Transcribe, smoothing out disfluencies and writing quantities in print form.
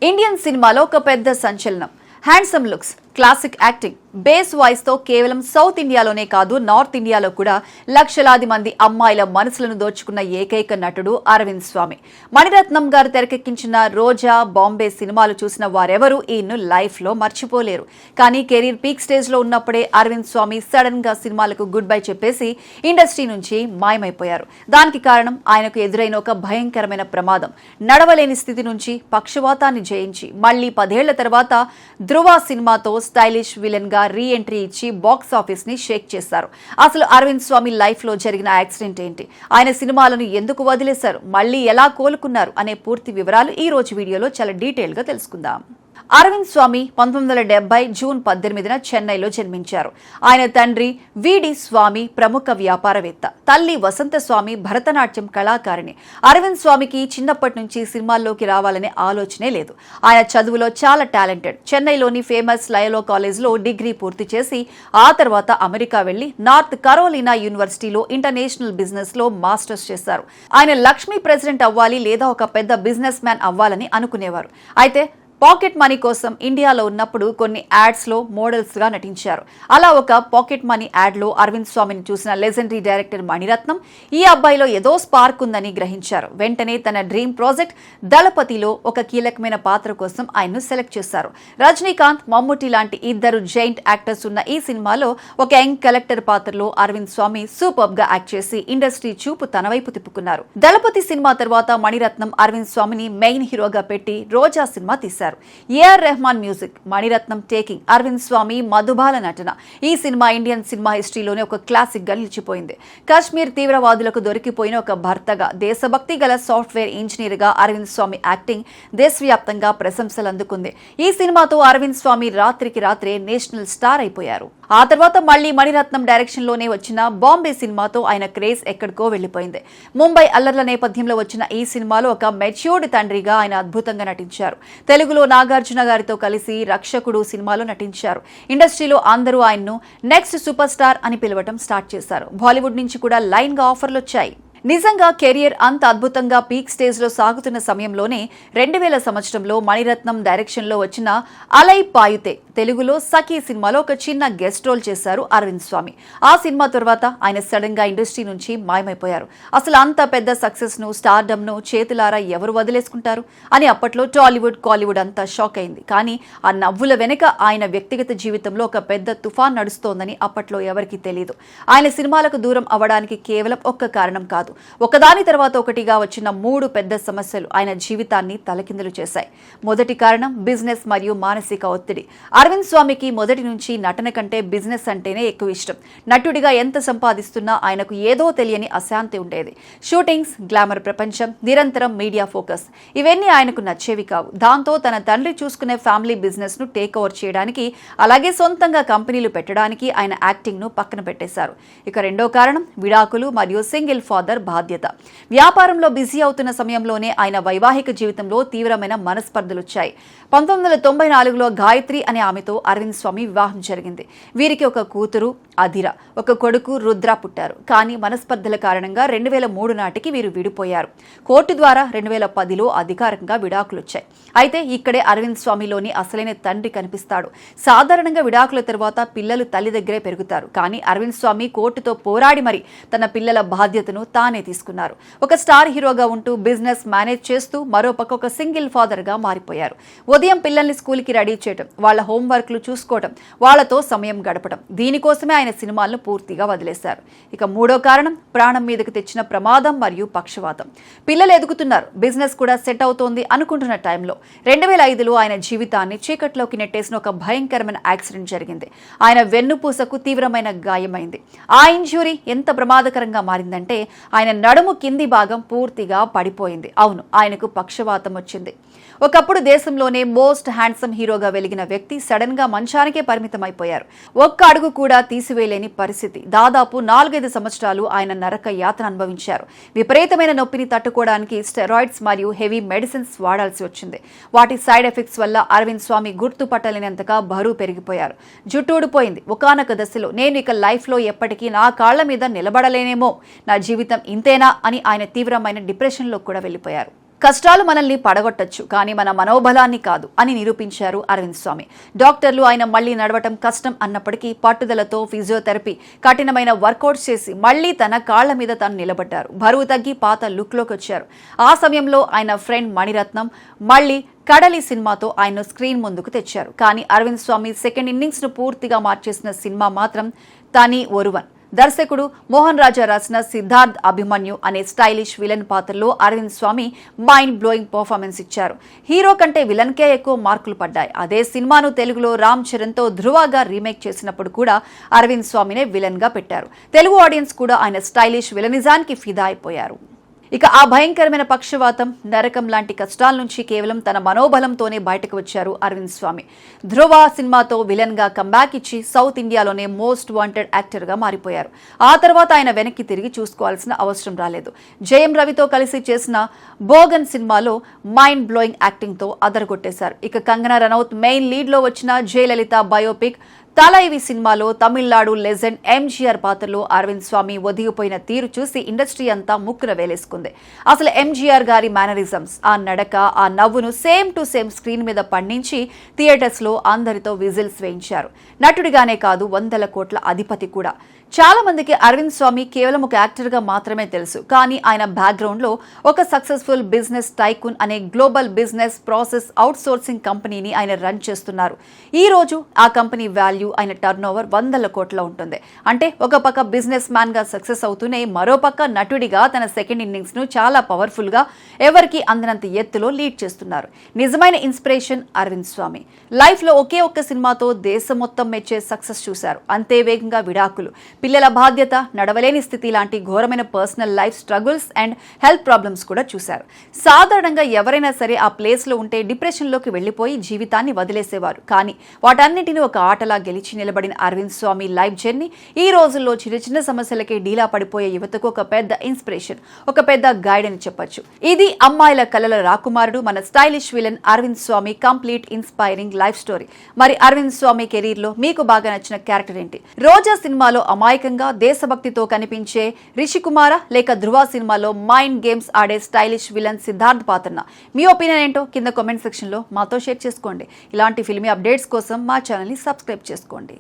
Indian సినిమాలో ఒక పెద్ద సంచలనం. Handsome looks, classic acting, base voice తో కేవలం సౌత్ ఇండియాలోనే కాదు నార్త్ ఇండియాలో కూడా లక్షలాది మంది అమ్మాయిల మనసులను దోచుకున్న ఏకైక నటుడు అరవింద్ స్వామి. మణిరత్నం గారు తెరకెక్కించిన రోజా, బాంబే సినిమాలు చూసిన వారెవరూ ఈయన్ను లైఫ్ లో మర్చిపోలేరు. కానీ కెరీర్ పీక్ స్టేజ్ లో ఉన్నప్పుడే అరవింద్ స్వామి సడన్ గా సినిమాలకు గుడ్ బై చెప్పేసి ఇండస్ట్రీ నుంచి మాయమైపోయారు. దానికి కారణం ఆయనకు ఎదురైన ఒక భయంకరమైన ప్రమాదం. నడవలేని స్థితి నుంచి పక్షవాతాన్ని జయించి మళ్లీ 10 ఏళ్ల తర్వాత ధృవ సినిమాతో స్టైలిష్ విలన్ గా రీ ఎంట్రీ ఇచ్చి బాక్స్ ఆఫీస్ ని షేక్ చేశారు. అసలు అరవింద్ స్వామి లైఫ్ లో జరిగిన యాక్సిడెంట్ ఏంటి, ఆయన సినిమాలను ఎందుకు వదిలేశారు, మళ్ళీ ఎలా కోలుకున్నారు అనే పూర్తి వివరాలు ఈ రోజు వీడియోలో చాలా డీటెయిల్ గా తెలుసుకుందాం. అరవింద్ స్వామి 1970 జూన్ 18న చెన్నైలో జన్మించారు. ఆయన తండ్రి విడి స్వామి ప్రముఖ వ్యాపారవేత్త, తల్లి వసంత స్వామి భరతనాట్యం కళాకారిణి. అరవింద్ స్వామికి చిన్నప్పటి నుంచి సినిమాల్లోకి రావాలనే ఆలోచనే లేదు. ఆయన చదువులో చాలా టాలెంటెడ్. చెన్నైలోని ఫేమస్ లయలో కాలేజ్లో డిగ్రీ పూర్తి చేసి ఆ తర్వాత అమెరికా వెళ్లి నార్త్ కరోలినా యూనివర్సిటీలో ఇంటర్నేషనల్ బిజినెస్ లో మాస్టర్స్ చేశారు. ఆయన లక్ష్మీ ప్రెసిడెంట్ అవ్వాలి లేదా ఒక పెద్ద బిజినెస్ మ్యాన్ అవ్వాలని అనుకునేవారు. అయితే పాకెట్ మనీ కోసం ఇండియాలో ఉన్నప్పుడు కొన్ని యాడ్స్ లో మోడల్స్ గా నటించారు. అలా ఒక పాకెట్ మనీ యాడ్ లో అరవింద్ స్వామిని చూసిన లెజెండరీ డైరెక్టర్ మణిరత్నం ఈ అబ్బాయిలో ఏదో స్పార్క్ ఉందని గ్రహించారు. వెంటనే తన డ్రీమ్ ప్రాజెక్ట్ దళపతిలో ఒక కీలకమైన పాత్ర కోసం ఆయన్ను సెలెక్ట్ చేశారు. రజనీకాంత్, మమ్ముటి లాంటి ఇద్దరు జైంట్ యాక్టర్స్ ఉన్న ఈ సినిమాలో ఒక యంగ్ కలెక్టర్ పాత్రలో అరవింద్ స్వామి సూపర్ గా యాక్ట్ చేసి ఇండస్ట్రీ చూపు తన వైపు తిప్పుకున్నారు. దళపతి సినిమా తర్వాత మణిరత్నం అరవింద్ స్వామిని మెయిన్ హీరోగా పెట్టి రోజా సినిమా తీశారు. AR Rahman music, Maniratnam taking, Arvind Swamy Madhubala నటన. ఈ సినిమా ఇండియన్ సినిమా హిస్టరీలోనే ఒక క్లాసిక్ గా నిలిచిపోయింది. కాశ్మీర్ తీవ్రవాదులకు దొరికిపోయిన ఒక భర్తగా, దేశభక్తి గల సాఫ్ట్వేర్ ఇంజనీర్ గా అరవింద్ స్వామి యాక్టింగ్ దేశవ్యాప్తంగా ప్రశంసలు అందుకుంది. ఈ సినిమాతో అరవింద్ స్వామి రాత్రికి రాత్రే నేషనల్ స్టార్ అయిపోయారు. ఆ తర్వాత మళ్లీ మణిరత్నం డైరెక్షన్ లోనే వచ్చిన బాంబే సినిమాతో ఆయన క్రేజ్ ఎక్కడికో వెళ్లిపోయింది. ముంబై అల్లర్ల నేపథ్యంలో వచ్చిన ఈ సినిమాలో ఒక మెచ్యూర్డ్ తండ్రిగా ఆయన అద్భుతంగా నటించారు. తెలుగులో నాగార్జున గారితో కలిసి రక్షకుడు సినిమాలో నటించారు. ఇండస్ట్రీలో అందరూ ఆయన్ను నెక్స్ట్ సూపర్ స్టార్ అని పిలవటం స్టార్ట్ చేశారు. బాలీవుడ్ నుంచి కూడా లైన్ గా ఆఫర్లు వచ్చాయి. నిజంగా కెరియర్ అంత అద్భుతంగా పీక్ స్టేజ్ లో సాగుతున్న సమయంలోనే 2000 సంవత్సరంలో మణిరత్నం డైరెక్షన్ లో వచ్చిన అలై పాయుతే తెలుగులో సఖీ సినిమాలో ఒక చిన్న గెస్ట్ రోల్ చేశారు అరవింద్ స్వామి. ఆ సినిమా తర్వాత ఆయన సడన్ గా ఇండస్ట్రీ నుంచి మాయమైపోయారు. అసలు అంత పెద్ద సక్సెస్ ను, స్టార్డమ్ ను చేతులారా ఎవరు వదిలేసుకుంటారు అని అప్పట్లో టాలీవుడ్, కాలీవుడ్ అంతా షాక్ అయింది. కానీ ఆ నవ్వుల వెనుక ఆయన వ్యక్తిగత జీవితంలో ఒక పెద్ద తుఫాన్ నడుస్తోందని అప్పట్లో ఎవరికీ తెలియదు. ఆయన సినిమాలకు దూరం అవ్వడానికి కేవలం ఒక్క కారణం కాదు, ఒకదాని తర్వాత ఒకటిగా వచ్చిన 3 పెద్ద సమస్యలు ఆయన జీవితాన్ని తలకిందులు చేశాయి. మొదటి కారణం బిజినెస్ మరియు మానసిక ఒత్తిడి. అరవింద్ స్వామికి మొదటి నుంచి నటన కంటే బిజినెస్ అంటేనే ఎక్కువ ఇష్టం. నటుడిగా ఎంత సంపాదిస్తున్నా ఆయనకు ఏదో తెలియని అశాంతి ఉండేది. షూటింగ్స్, గ్లామర్ ప్రపంచం, నిరంతరం మీడియా ఫోకస్ ఇవన్నీ ఆయనకు నచ్చేవి కావు. దాంతో తన తండ్రి చూసుకునే ఫ్యామిలీ బిజినెస్ ను టేక్ ఓవర్ చేయడానికి, అలాగే సొంతంగా కంపెనీలు పెట్టడానికి ఆయన యాక్టింగ్ ను పక్కన పెట్టేశారు. ఇక రెండో కారణం విడాకులు మరియు సింగిల్ ఫాదర్ బాధ్యత. వ్యాపారంలో బిజీ అవుతున్న సమయంలోనే ఆయన వైవాహిక జీవితంలో తీవ్రమైన మనస్పర్ధలొచ్చాయి. 1994లో గాయత్రి అనే ఆమెతో అరవింద్ స్వామి వివాహం జరిగింది. వీరికి ఒక కూతురు అధిర, ఒక కొడుకు రుద్ర పుట్టారు. కానీ మనస్పర్ధల కారణంగా 2003 నాటికి వీరు విడిపోయారు. కోర్టు ద్వారా 2010లో అధికారికంగా విడాకులొచ్చాయి. అయితే ఇక్కడే అరవింద్ స్వామిలోని అసలైన తండ్రి కనిపిస్తాడు. సాధారణంగా విడాకుల తర్వాత పిల్లలు తల్లి దగ్గరే పెరుగుతారు. కానీ అరవింద్ స్వామి కోర్టుతో పోరాడి మరి తన పిల్లల బాధ్యతను తానే తీసుకున్నారు. ఒక స్టార్ హీరోగా ఉంటూ బిజినెస్ మేనేజ్ చేస్తూ మరోపక్క ఒక సింగిల్ ఫాదర్ గా మారిపోయారు. ఉదయం పిల్లల్ని స్కూల్కి రెడీ చేయడం, వాళ్ళ హోంవర్క్లు చూసుకోవడం, వాళ్లతో సమయం గడపడం, దీనికోసమే ఆయన సినిమాలను పూర్తిగా వదిలేశారు. ఇక మూడో కారణం ప్రాణం మీదకు తెచ్చిన ప్రమాదం మరియు పక్షవాతం. పిల్లలు ఎదుగుతున్నారు, బిజినెస్ కూడా సెట్ అవుతోంది అనుకుంటున్న టైంలో 2005లో ఆయన జీవితాన్ని చీకట్లోకి నెట్టేసిన ఒక భయంకరమైన యాక్సిడెంట్ జరిగింది. ఆయన వెన్నుపూసకు తీవ్రమైన గాయమైంది. ఆ ఇంజ్యూరీ ఎంత ప్రమాదకరంగా మారిందంటే ఆయన నడుము కింది భాగం పూర్తిగా పడిపోయింది. అవును, ఆయనకు పక్షవాతం వచ్చింది. ఒకప్పుడు దేశంలోనే మోస్ట్ హ్యాండ్సమ్ హీరోగా వెలిగిన వ్యక్తి సడన్ గా మంచానికే పరిమితం అయిపోయారు. ఒక్క అడుగు కూడా తీసివేయలేని పరిస్థితి. దాదాపు 4-5 సంవత్సరాలు ఆయన నరక యాతన అనుభవించారు. విపరీతమైన నొప్పిని తట్టుకోవడానికి స్టెరాయిడ్స్ మరియు హెవీ మెడిసిన్స్ వాడాల్సి వచ్చింది. వాటి సైడ్ ఎఫెక్ట్స్ వల్ల అరవింద్ స్వామి గుర్తుపట్టలేనంతగా బరువు పెరిగిపోయారు. జుట్టు ఊడిపోయింది. ఒకానొక దశలో నేను ఇక లైఫ్ లో ఎప్పటికీ నా కాళ్ల మీద నిలబడలేనేమో, నా జీవితం ఇంతేనా అని ఆయన తీవ్రమైన డిప్రెషన్లో కూడా వెళ్లిపోయారు. కష్టాలు మనల్ని పడగొట్టొచ్చు, కానీ మన మనోబలాన్ని కాదు అని నిరూపించారు అరవింద్ స్వామి. డాక్టర్లు ఆయన మళ్లీ నడవటం కష్టం అన్నప్పటికీ పట్టుదలతో ఫిజియోథెరపీ, కఠినమైన వర్కౌట్స్ చేసి మళ్లీ తన కాళ్ల మీద తాను నిలబడ్డారు. బరువు తగ్గి పాత లుక్లోకి వచ్చారు. ఆ సమయంలో ఆయన ఫ్రెండ్ మణిరత్నం మళ్లీ కడలి సినిమాతో ఆయన్ను స్క్రీన్ ముందుకు తెచ్చారు. కానీ అరవింద్ స్వామి సెకండ్ ఇన్నింగ్స్ ను పూర్తిగా మార్చేసిన సినిమా మాత్రం తని ఒరువన్. దర్శకుడు మోహన్ రాజా రాసిన సిద్ధార్థ్ అభిమన్యు అనే స్టైలిష్ విలన్ పాత్రలో అరవింద్ స్వామి మైండ్ బ్లోయింగ్ పర్ఫార్మెన్స్ ఇచ్చారు. హీరో కంటే విలన్కే ఎక్కువ మార్కులు పడ్డాయి. అదే సినిమాను తెలుగులో రామ్ చరణ్తో ధృవగా రీమేక్ చేసినప్పుడు కూడా అరవింద్ స్వామినే విలన్ గా పెట్టారు. తెలుగు ఆడియన్స్ కూడా ఆయన స్టైలిష్ విలనిజానికి ఫిదా అయిపోయారు. ఇక ఆ భయంకరమైన పక్షవాతం, నరకం లాంటి కష్టాల నుంచి కేవలం తన మనోబలంతోనే బయటకు వచ్చారు అరవింద్ స్వామి. ధృవ సినిమాతో విలన్ గా కంబ్యాక్ ఇచ్చి సౌత్ ఇండియాలోనే మోస్ట్ వాంటెడ్ యాక్టర్ గా మారిపోయారు. ఆ తర్వాత ఆయన వెనక్కి తిరిగి చూసుకోవాల్సిన అవసరం రాలేదు. జయం రవితో కలిసి చేసిన బోగన్ సినిమాలో మైండ్ బ్లోయింగ్ యాక్టింగ్ తో అదరగొట్టేశారు. ఇక కంగనా రనౌత్ మెయిన్ లీడ్ లో వచ్చిన జయలలిత బయోపిక్ తలైవి సినిమాలో తమిళనాడు లెజెండ్ ఎంజీఆర్ పాత్రలో అరవింద్ స్వామి ఒదిగిపోయిన తీరు చూసి ఇండస్ట్రీ అంతా ముక్కున వేలేసుకుంది. అసలు ఎంజీఆర్ గారి మేనరిజమ్స్, ఆ నడక, ఆ నవ్వును సేమ్ టు సేమ్ స్క్రీన్ మీద పండించి థియేటర్స్ లో అందరితో విజిల్స్ వేయించారు. నటుడిగానే కాదు, 100 కోట్ల అధిపతి కూడా. చాలా మందికి అరవింద్ స్వామి కేవలం ఒక యాక్టర్ గా మాత్రమే తెలుసు. కానీ ఆయన బ్యాక్గ్రౌండ్ లో ఒక సక్సెస్ఫుల్ బిజినెస్ టైకూన్ అనే గ్లోబల్ బిజినెస్ ప్రాసెస్ అవుట్సోర్సింగ్ కంపెనీని ఆయన రన్ చేస్తున్నారు. ఈ రోజు ఆ కంపెనీ వాల్యూ, ఆయన టర్న్ ఓవర్ 100 కోట్ల ఉంటుంది. అంటే ఒక పక్క బిజినెస్ మ్యాన్ గా సక్సెస్ అవుతూనే మరో పక్క నటుడిగా తన సెకండ్ ఇన్నింగ్స్ ను చాలా పవర్ఫుల్ గా, ఎవరికి అందనంత ఎత్తులో లీడ్ చేస్తున్నారు. నిజమైన ఇన్స్పిరేషన్ అరవింద్ స్వామి. లైఫ్ లో ఒకే ఒక్క సినిమాతో దేశం మొత్తం మెచ్చే సక్సెస్ చూశారు. అంతే వేగంగా విడాకులు, పిల్లల బాధ్యత, నడవలేని స్థితి లాంటి ఘోరమైన personal life struggles and health problems కూడా చూశారు. సాధారణంగా ఎవరైనా సరే ఆ ప్లేస్ లో ఉంటే డిప్రెషన్ లోకి వెళ్లిపోయి జీవితాన్ని వదిలేసేవారు. కానీ వాటన్నిటిని ఒక ఆటలా గెలిచి నిలబడిన అరవింద్ స్వామి లైఫ్ జర్నీ ఈ రోజుల్లో చిన్న చిన్న సమస్యలకే డీలా పడిపోయే యువతకు ఒక పెద్ద ఇన్స్పిరేషన్, ఒక పెద్ద గైడ్ అని చెప్పొచ్చు. ఇది అమ్మాయిల కలల రాకుమారుడు, మన స్టైలిష్ విలన్ అరవింద్ స్వామి కంప్లీట్ ఇన్స్పైరింగ్ లైఫ్ స్టోరీ. మరి అరవింద్ స్వామి కెరీర్ లో మీకు బాగా నచ్చిన క్యారెక్టర్ ఏంటి? రోజా సినిమాలో అమాయకంగా దేశభక్తితో కనిపించే రిషికుమార, లేక ధృవ సినిమాలో మైండ్ గేమ్స్ ఆడే స్టైలిష్ విలన్ సిద్ధార్థ్ పాత్రన? మీ ఒపీనియన్ ఏంటో కింద కామెంట్ సెక్షన్ లో మాతో షేర్ చేసుకోండి. ఇలాంటి ఫిల్మీ అప్డేట్స్ కోసం మా ఛానల్ ని సబ్స్క్రైబ్ చేసుకోండి.